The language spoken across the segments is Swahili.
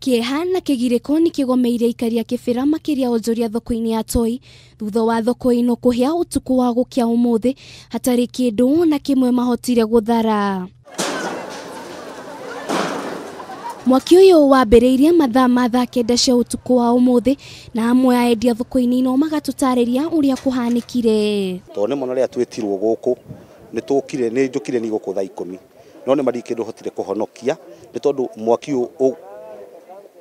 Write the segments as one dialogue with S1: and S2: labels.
S1: Kieha na kigiriko ni kigomeire ikaria kibira makiria onjoria thoko-ini ya Toi thutha wa thoko ino kuhia utuku wa gukia umuthi hatari kindu na kimwe mahotire guthara. Mwaki uyu wambiriirie mathaa ma thaa kenda cia utuku wa umuthi na amwe a endia thoko-ini ino magatutariria uria kuhanikire.
S2: Tone mono ria twetirwo guku ni tukire ni njukire ni guku thaa 10 no ni mari kindu hotire kuhonokia ni tondu mwaki u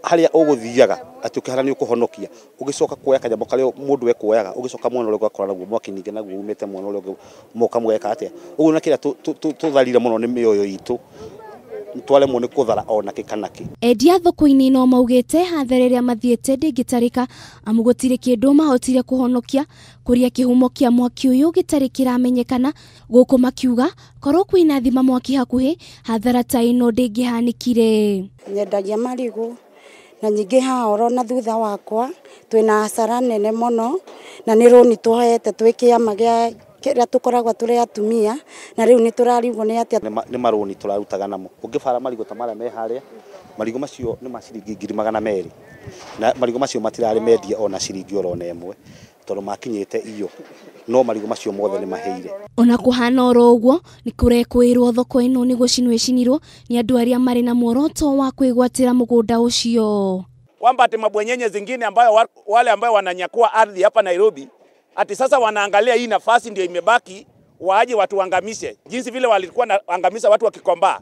S2: haria uguthiaga ati ukihana ni ukuhonokia ugicoka kuoya kanyamo kario mundu we kuoyaga ugicoka mwana ule gwakora naguo mwaki ninge naguo umete mwana ule moka mweka atia ugu na kira tutharire muno ni mioyo itu twale mone kuthara ona kikanaki.
S1: Endia thoko-ini no maugite hathereria mathiete ndingitarika amugotire kindu mahotire kuhonokia kuria kihumo kia mwaki uyu gitari kiramenyekana guku makiuga korwo kwina thima mwaki hakuhi hathara ta ino ndingihanikire.
S3: Nyendagia marigu na nyingi haoro na thutha wakwa twina hasara nene muno na ni roni twohete twikiama gia kiria tukoragwa turi atumia na riu ni turarigwo ni atia
S2: ni maroni turarutaga namo ungifara marigo ta mara me haria marigo macio ni maciringi 200 na marigo macio matirari media ona ciringi orona emwe tondu makinyite iyo no marigo macio mothe ni maheire.
S1: Ona kuhana oro uguo ni kurekwirwo thoko ino ni gucinirwo ni andu aria mari na muoroto wa kwigwatira mugunda ucio
S4: kwamba ati mabwenyenye zingine ambayo wale ambao wananyakua ardhi hapa Nairobi ati sasa wanaangalia hii nafasi ndio imebaki waje watu wangamishe jinsi vile walikuwa naangamisha watu wa Kikomba.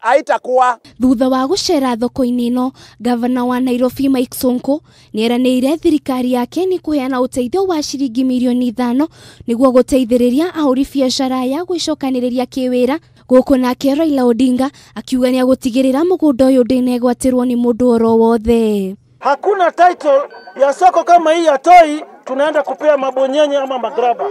S4: Haitakuwa.
S1: Thutha wa gucera thoko-ini ino gavana wa Nairobi Mike Sonko nieranire thirikari yake ni kuheana uteithio wa ciringi milioni 5 niguo guteithiriria ahuri biashara ya gwicokaniriria kiwira guku nake Raila Odinga akiuga ni agutigirira mugunda uyu ndinegwatirwo ni mundu oro wothe.
S5: Hakuna title ya soko kama hii ya Toi tunaenda kupea mabonyenye ama magraba.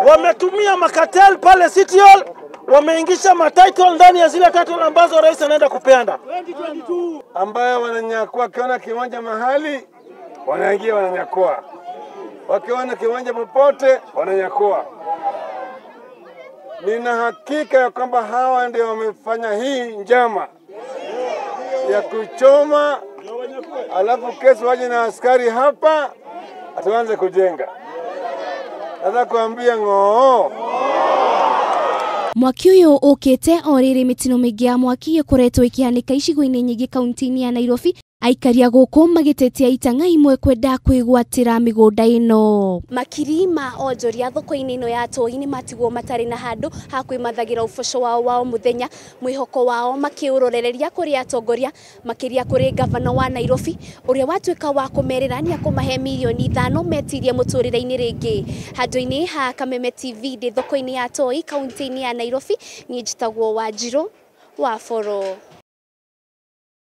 S5: Wametumia makatel pale City Hall, wameingisha matitle ndani ya zile title ambazo rais anaenda kupeana.
S6: Ambayo wananyakua kiona kiwanja mahali, wanaingia wananyakua. Wakiona kiwanja popote, wananyakua. Nina hakika ya kwamba hawa ndio wamefanya hii njama ya kuchoma, alafu kesi waje na askari hapa, atuanze kujenga. Nataka kuambia ng'oo.
S1: Mwaki uyu ukite oriri mitino mingi ya mwaki ikoretwo ikihanika icigo-ini nyingi kaunti-ini ya Nairobi aikaria guku magitetia itanga imwe kwenda kwigwatira migunda ino. Makirima onjoria thoko-ini ino ya Toi ni matigwo matari na handu ha kwimathagira uboco wao muthenya mwihoko wao makiurorereria kuri atongoria makiria kuri gavana wa Nairobi uria watwika wa kumerera ni akumahe milioni 5 metirie muturire-ini ringi. Handu-ini ha Kameme TV ndi thoko-ini ya Toi kaunti-ini ya Nairobi ni njitagwo Wanjiru wa Foro.